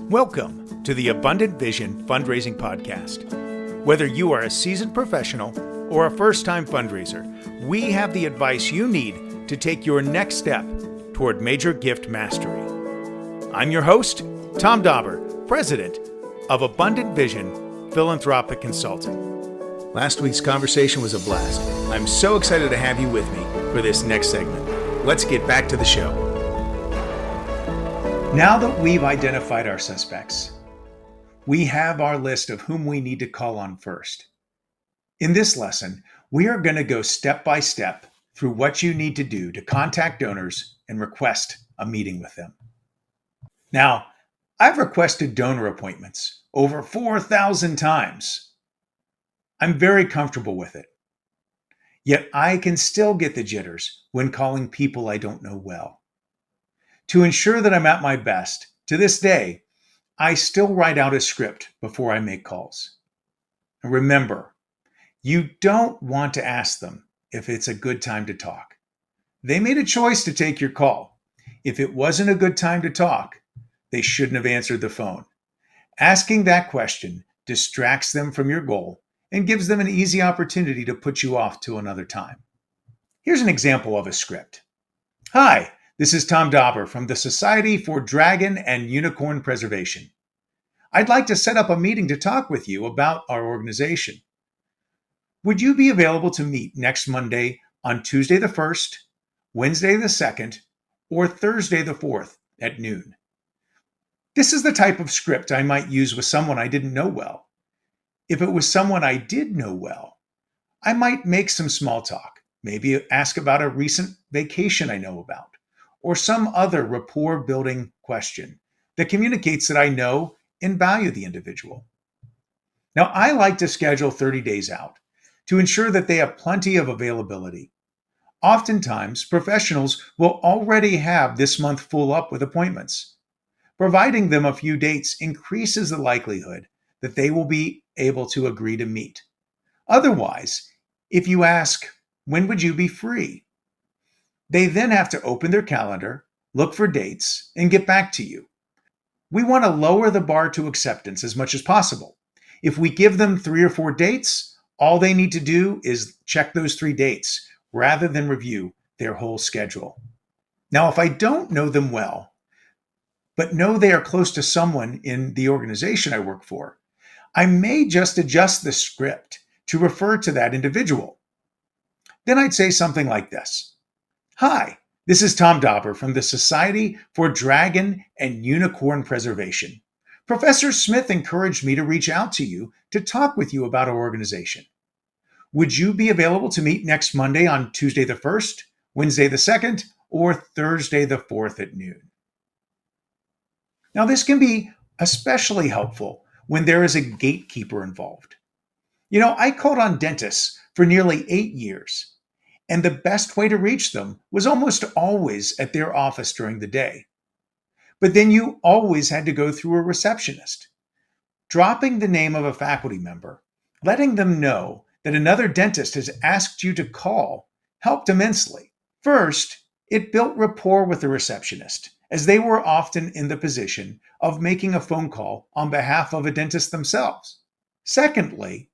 Welcome to the Abundant Vision Fundraising Podcast. Whether you are a seasoned professional or a first-time fundraiser, we have the advice you need to take your next step toward major gift mastery. I'm your host, Tom Dauber, President of Abundant Vision Philanthropic Consulting. Last week's conversation was a blast. I'm so excited to have you with me for this next segment. Let's get back to the show. Now that we've identified our suspects, we have our list of whom we need to call on first. In this lesson, we are going to go step by step through what you need to do to contact donors and request a meeting with them. Now, I've requested donor appointments over 4,000 times. I'm very comfortable with it. Yet I can still get the jitters when calling people I don't know well. To ensure that I'm at my best, to this day, I still write out a script before I make calls. And remember, you don't want to ask them if it's a good time to talk. They made a choice to take your call. If it wasn't a good time to talk, they shouldn't have answered the phone. Asking that question distracts them from your goal and gives them an easy opportunity to put you off to another time. Here's an example of a script. Hi, this is Tom Dauber from the Society for Dragon and Unicorn Preservation. I'd like to set up a meeting to talk with you about our organization. Would you be available to meet next Monday on Tuesday the 1st, Wednesday the 2nd, or Thursday the 4th at noon? This is the type of script I might use with someone I didn't know well. If it was someone I did know well, I might make some small talk, maybe ask about a recent vacation I know about, or some other rapport building question that communicates that I know and value the individual. Now, I like to schedule 30 days out to ensure that they have plenty of availability. Oftentimes, professionals will already have this month full up with appointments. Providing them a few dates increases the likelihood that they will be able to agree to meet. Otherwise, if you ask, when would you be free? They then have to open their calendar, look for dates, and get back to you. We want to lower the bar to acceptance as much as possible. If we give them 3 or 4 dates, all they need to do is check those 3 dates rather than review their whole schedule. Now, if I don't know them well, but know they are close to someone in the organization I work for, I may just adjust the script to refer to that individual. Then I'd say something like this. Hi, this is Tom Dauber from the Society for Dragon and Unicorn Preservation. Professor Smith encouraged me to reach out to you to talk with you about our organization. Would you be available to meet next Monday on Tuesday the 1st, Wednesday the 2nd, or Thursday the 4th at noon? Now, this can be especially helpful when there is a gatekeeper involved. I called on dentists for nearly 8 years. And the best way to reach them was almost always at their office during the day. But then you always had to go through a receptionist. Dropping the name of a faculty member, letting them know that another dentist has asked you to call, helped immensely. First, it built rapport with the receptionist, as they were often in the position of making a phone call on behalf of a dentist themselves. Secondly,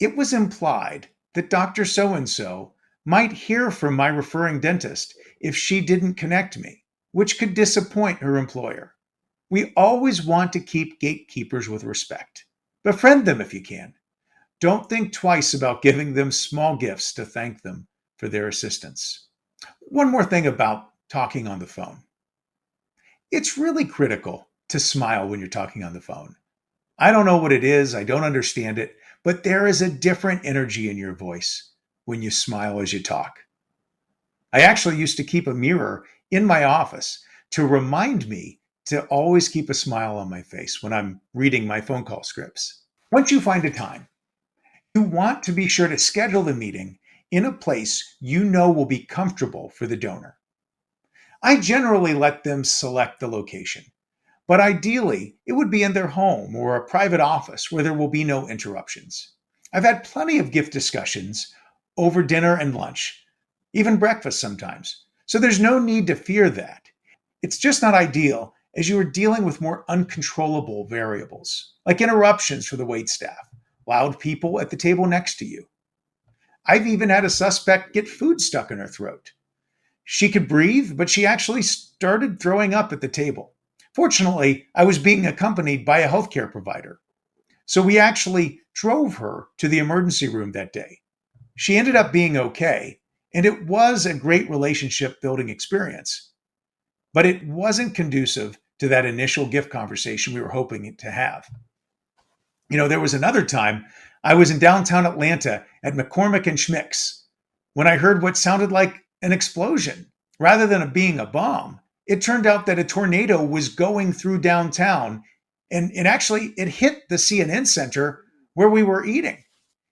it was implied that Dr. So-and-so might hear from my referring dentist if she didn't connect me, which could disappoint her employer. We always want to keep gatekeepers with respect. Befriend them if you can. Don't think twice about giving them small gifts to thank them for their assistance. One more thing about talking on the phone. It's really critical to smile when you're talking on the phone. I don't know what it is, I don't understand it, but there is a different energy in your voice when you smile as you talk. I actually used to keep a mirror in my office to remind me to always keep a smile on my face when I'm reading my phone call scripts. Once you find a time, you want to be sure to schedule the meeting in a place you know will be comfortable for the donor. I generally let them select the location. But ideally, it would be in their home or a private office where there will be no interruptions. I've had plenty of gift discussions over dinner and lunch, even breakfast sometimes. So there's no need to fear that. It's just not ideal as you are dealing with more uncontrollable variables, like interruptions for the waitstaff, loud people at the table next to you. I've even had a suspect get food stuck in her throat. She could breathe, but she actually started throwing up at the table. Fortunately, I was being accompanied by a healthcare provider, so we actually drove her to the emergency room that day. She ended up being okay, and it was a great relationship building experience, but it wasn't conducive to that initial gift conversation we were hoping to have. There was another time I was in downtown Atlanta at McCormick and Schmick's when I heard what sounded like an explosion. Rather than it being a bomb, it turned out that a tornado was going through downtown, and it hit the CNN Center where we were eating.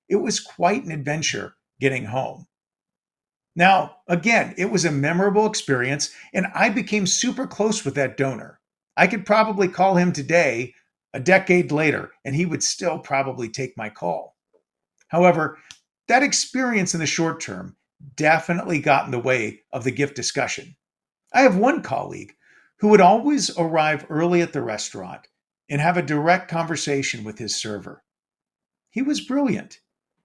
It was quite an adventure getting home. Now, again, it was a memorable experience, and I became super close with that donor. I could probably call him today, a decade later, and he would still probably take my call. However, that experience in the short term definitely got in the way of the gift discussion. I have one colleague who would always arrive early at the restaurant and have a direct conversation with his server. He was brilliant.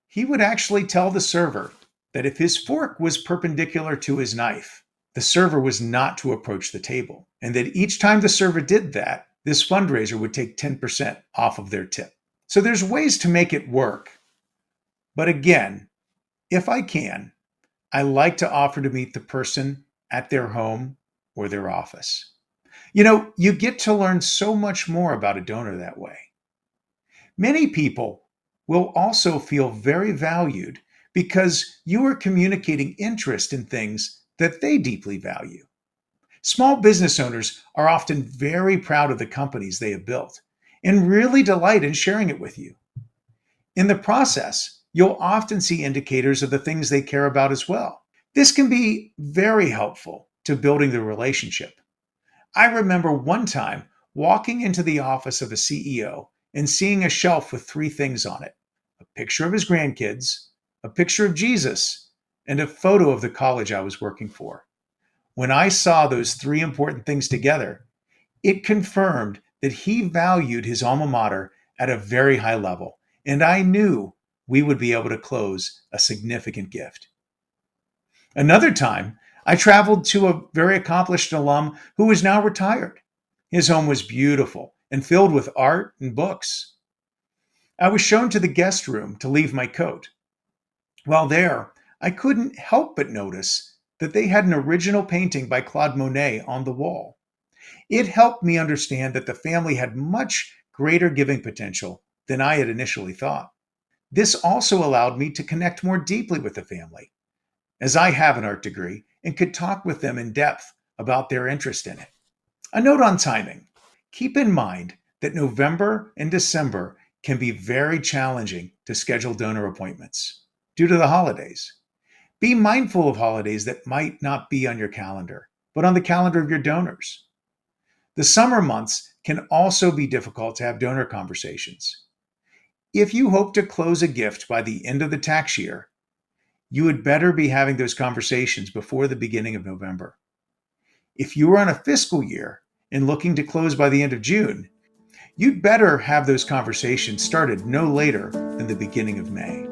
He would actually tell the server that if his fork was perpendicular to his knife, the server was not to approach the table, and that each time the server did that, this fundraiser would take 10% off of their tip. So there's ways to make it work. But again, if I can, I like to offer to meet the person at their home or their office. You get to learn so much more about a donor that way. Many people will also feel very valued because you are communicating interest in things that they deeply value. Small business owners are often very proud of the companies they have built and really delight in sharing it with you. In the process, you'll often see indicators of the things they care about as well. This can be very helpful to building the relationship. I remember one time walking into the office of a CEO and seeing a shelf with three things on it: a picture of his grandkids, a picture of Jesus, and a photo of the college I was working for. When I saw those three important things together, it confirmed that he valued his alma mater at a very high level, and I knew we would be able to close a significant gift. Another time, I traveled to a very accomplished alum who is now retired. His home was beautiful and filled with art and books. I was shown to the guest room to leave my coat. While there, I couldn't help but notice that they had an original painting by Claude Monet on the wall. It helped me understand that the family had much greater giving potential than I had initially thought. This also allowed me to connect more deeply with the family, as I have an art degree and could talk with them in depth about their interest in it. A note on timing. Keep in mind that November and December can be very challenging to schedule donor appointments due to the holidays. Be mindful of holidays that might not be on your calendar, but on the calendar of your donors. The summer months can also be difficult to have donor conversations. If you hope to close a gift by the end of the tax year, you would better be having those conversations before the beginning of November. If you are on a fiscal year and looking to close by the end of June, you'd better have those conversations started no later than the beginning of May.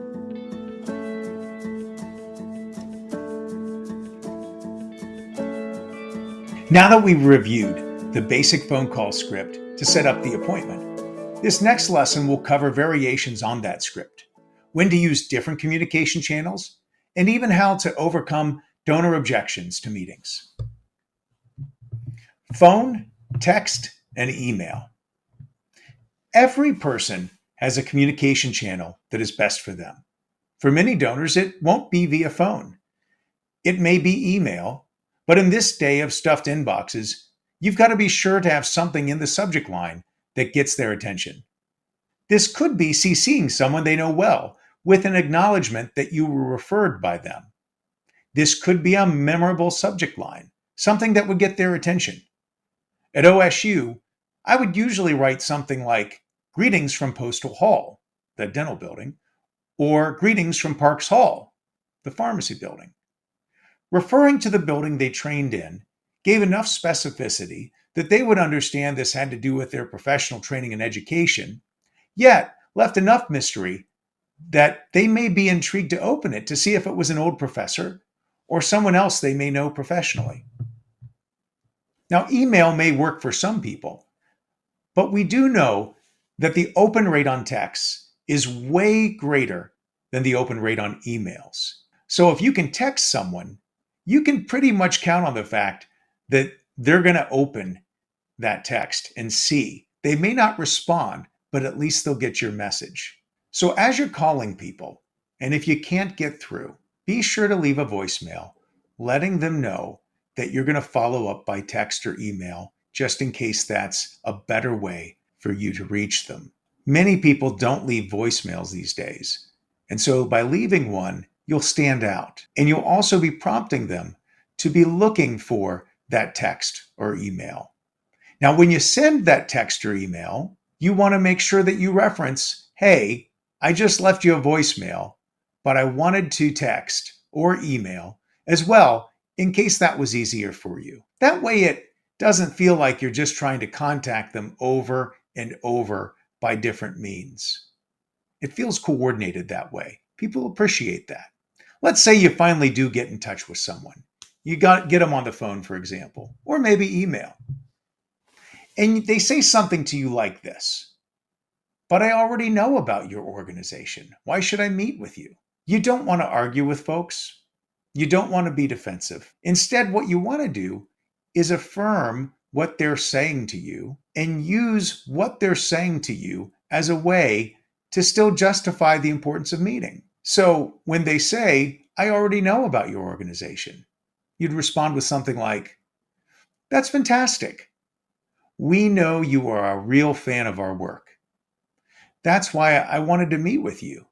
Now that we've reviewed the basic phone call script to set up the appointment, this next lesson will cover variations on that script, when to use different communication channels, and even how to overcome donor objections to meetings. Phone, text, and email. Every person has a communication channel that is best for them. For many donors, it won't be via phone. It may be email, but in this day of stuffed inboxes, you've got to be sure to have something in the subject line that gets their attention. This could be CCing someone they know well with an acknowledgement that you were referred by them. This could be a memorable subject line, something that would get their attention. At OSU, I would usually write something like, "Greetings from Postal Hall," the dental building, or "Greetings from Parks Hall," the pharmacy building. Referring to the building they trained in gave enough specificity that they would understand this had to do with their professional training and education, yet left enough mystery that they may be intrigued to open it to see if it was an old professor or someone else they may know professionally. Now, email may work for some people, but we do know that the open rate on texts is way greater than the open rate on emails. So if you can text someone, you can pretty much count on the fact that they're going to open that text and see. They may not respond, but at least they'll get your message. So as you're calling people, and if you can't get through, be sure to leave a voicemail, letting them know that you're going to follow up by text or email, just in case that's a better way for you to reach them. Many people don't leave voicemails these days. And so by leaving one, you'll stand out. And you'll also be prompting them to be looking for that text or email. Now, when you send that text or email, you want to make sure that you reference, hey, I just left you a voicemail, but I wanted to text or email as well in case that was easier for you. That way it doesn't feel like you're just trying to contact them over and over by different means. It feels coordinated that way. People appreciate that. Let's say you finally do get in touch with someone. You get them on the phone, for example, or maybe email. And they say something to you like this: but I already know about your organization. Why should I meet with you? You don't want to argue with folks. You don't want to be defensive. Instead, what you want to do is affirm what they're saying to you and use what they're saying to you as a way to still justify the importance of meeting. So when they say, I already know about your organization, you'd respond with something like, that's fantastic. We know you are a real fan of our work. That's why I wanted to meet with you.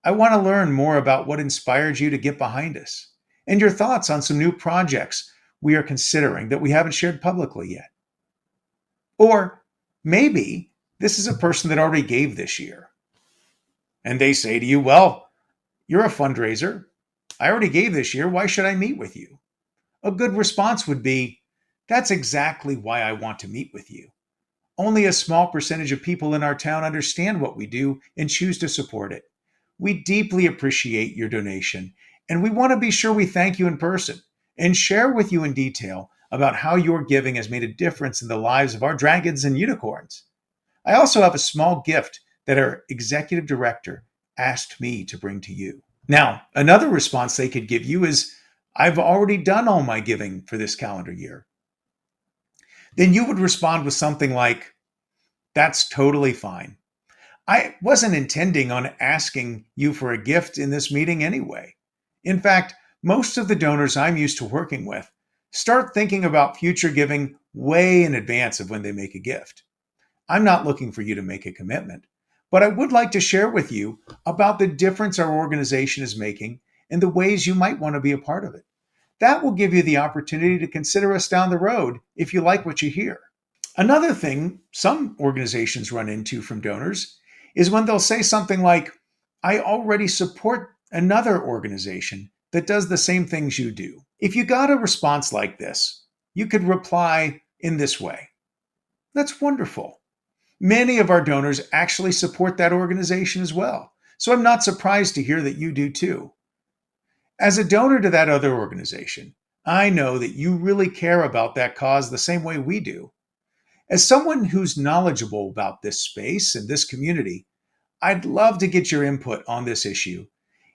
I want to learn more about what inspired you to get behind us and your thoughts on some new projects we are considering that we haven't shared publicly yet. Or maybe this is a person that already gave this year, and they say to you, well, you're a fundraiser. I already gave this year. Why should I meet with you? A good response would be, that's exactly why I want to meet with you. Only a small percentage of people in our town understand what we do and choose to support it. We deeply appreciate your donation, and we want to be sure we thank you in person and share with you in detail about how your giving has made a difference in the lives of our dragons and unicorns. I also have a small gift that our executive director asked me to bring to you. Now, another response they could give you is, I've already done all my giving for this calendar year. Then you would respond with something like, that's totally fine. I wasn't intending on asking you for a gift in this meeting anyway. In fact, most of the donors I'm used to working with start thinking about future giving way in advance of when they make a gift. I'm not looking for you to make a commitment, but I would like to share with you about the difference our organization is making and the ways you might want to be a part of it. That will give you the opportunity to consider us down the road if you like what you hear. Another thing some organizations run into from donors is when they'll say something like, I already support another organization that does the same things you do. If you got a response like this, you could reply in this way. That's wonderful. Many of our donors actually support that organization as well, so I'm not surprised to hear that you do too. As a donor to that other organization, I know that you really care about that cause the same way we do. As someone who's knowledgeable about this space and this community, I'd love to get your input on this issue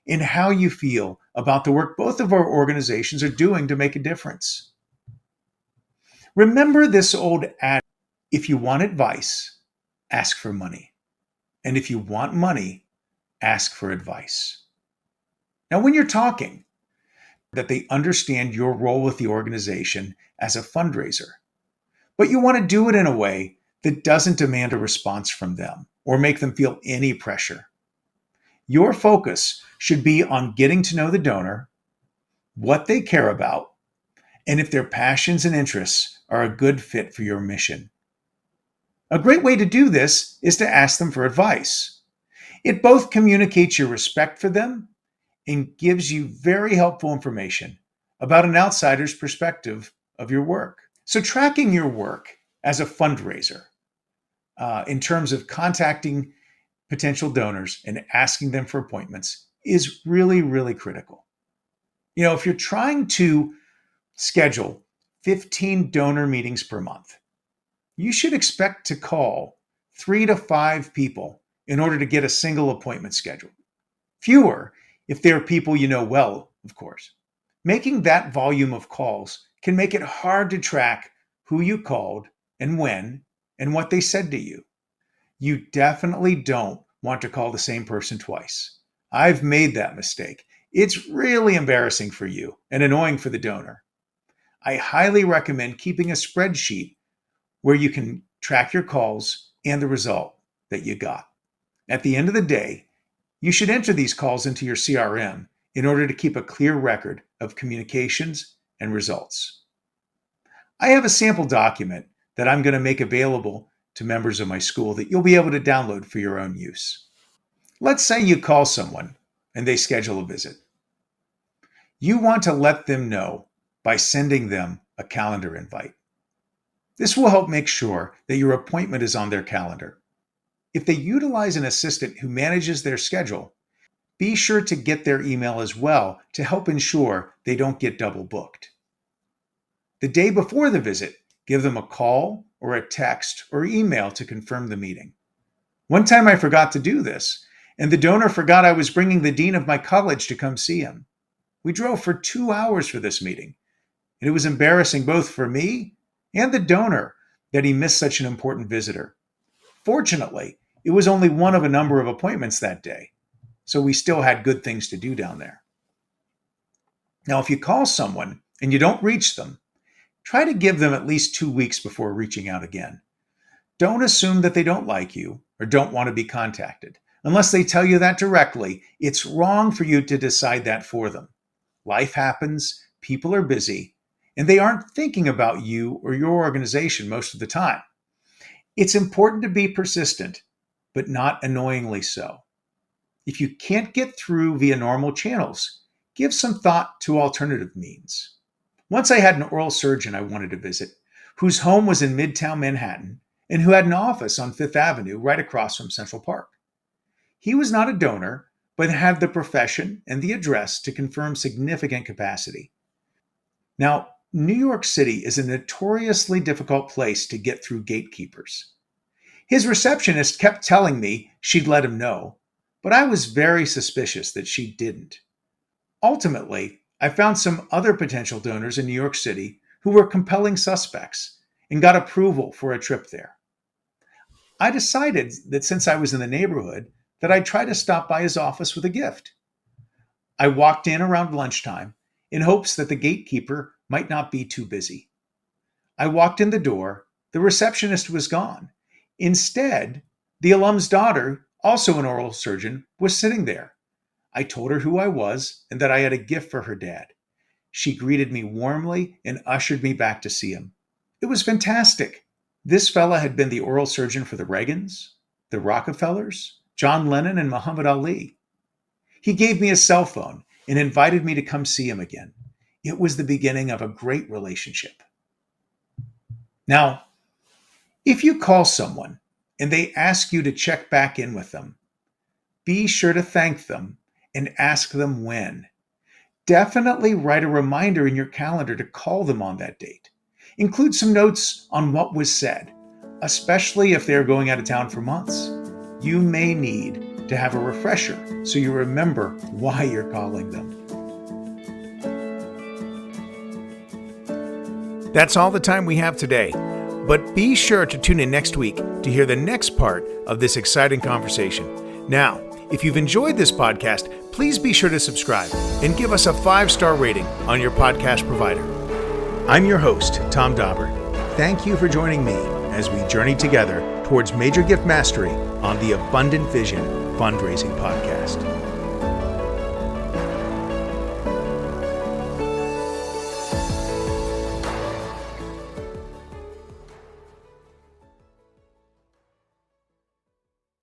and how you feel about the work both of our organizations are doing to make a difference. Remember this old adage, if you want advice, ask for money. And if you want money, ask for advice. Now, when you're talking, that they understand your role with the organization as a fundraiser, but you want to do it in a way that doesn't demand a response from them or make them feel any pressure. Your focus should be on getting to know the donor, what they care about, and if their passions and interests are a good fit for your mission. A great way to do this is to ask them for advice. It both communicates your respect for them and gives you very helpful information about an outsider's perspective of your work. So tracking your work as a fundraiser in terms of contacting potential donors and asking them for appointments is really, really critical. If you're trying to schedule 15 donor meetings per month, you should expect to call 3 to 5 people in order to get a single appointment scheduled. Fewer if they're people you know well, of course. Making that volume of calls can make it hard to track who you called and when and what they said to you. You definitely don't want to call the same person twice. I've made that mistake. It's really embarrassing for you and annoying for the donor. I highly recommend keeping a spreadsheet where you can track your calls and the result that you got. At the end of the day, you should enter these calls into your CRM in order to keep a clear record of communications and results. I have a sample document that I'm going to make available to members of my school that you'll be able to download for your own use. Let's say you call someone and they schedule a visit. You want to let them know by sending them a calendar invite. This will help make sure that your appointment is on their calendar. If they utilize an assistant who manages their schedule, be sure to get their email as well to help ensure they don't get double booked. The day before the visit, give them a call or a text or email to confirm the meeting. One time I forgot to do this, and the donor forgot I was bringing the dean of my college to come see him. We drove for 2 hours for this meeting, and it was embarrassing both for me and the donor that he missed such an important visitor. Fortunately, it was only one of a number of appointments that day, so we still had good things to do down there. Now, if you call someone and you don't reach them, try to give them at least 2 weeks before reaching out again. Don't assume that they don't like you or don't want to be contacted. Unless they tell you that directly, it's wrong for you to decide that for them. Life happens, people are busy, and they aren't thinking about you or your organization most of the time. It's important to be persistent, but not annoyingly so. If you can't get through via normal channels, give some thought to alternative means. Once I had an oral surgeon I wanted to visit, whose home was in Midtown Manhattan and who had an office on Fifth Avenue right across from Central Park. He was not a donor, but had the profession and the address to confirm significant capacity. Now, New York City is a notoriously difficult place to get through gatekeepers. His receptionist kept telling me she'd let him know, but I was very suspicious that she didn't. Ultimately, I found some other potential donors in New York City who were compelling suspects and got approval for a trip there. I decided that since I was in the neighborhood, that I'd try to stop by his office with a gift. I walked in around lunchtime in hopes that the gatekeeper might not be too busy. I walked in the door, the receptionist was gone. Instead, the alum's daughter, also an oral surgeon, was sitting there. I told her who I was and that I had a gift for her dad. She greeted me warmly and ushered me back to see him. It was fantastic. This fella had been the oral surgeon for the Reagans, the Rockefellers, John Lennon, and Muhammad Ali. He gave me a cell phone and invited me to come see him again. It was the beginning of a great relationship. Now, if you call someone and they ask you to check back in with them, be sure to thank them and ask them when. Definitely write a reminder in your calendar to call them on that date. Include some notes on what was said, especially if they're going out of town for months. You may need to have a refresher so you remember why you're calling them. That's all the time we have today, but be sure to tune in next week to hear the next part of this exciting conversation. Now, if you've enjoyed this podcast, please be sure to subscribe and give us a 5-star rating on your podcast provider. I'm your host, Tom Dauber. Thank you for joining me as we journey together towards major gift mastery on the Abundant Vision Fundraising Podcast.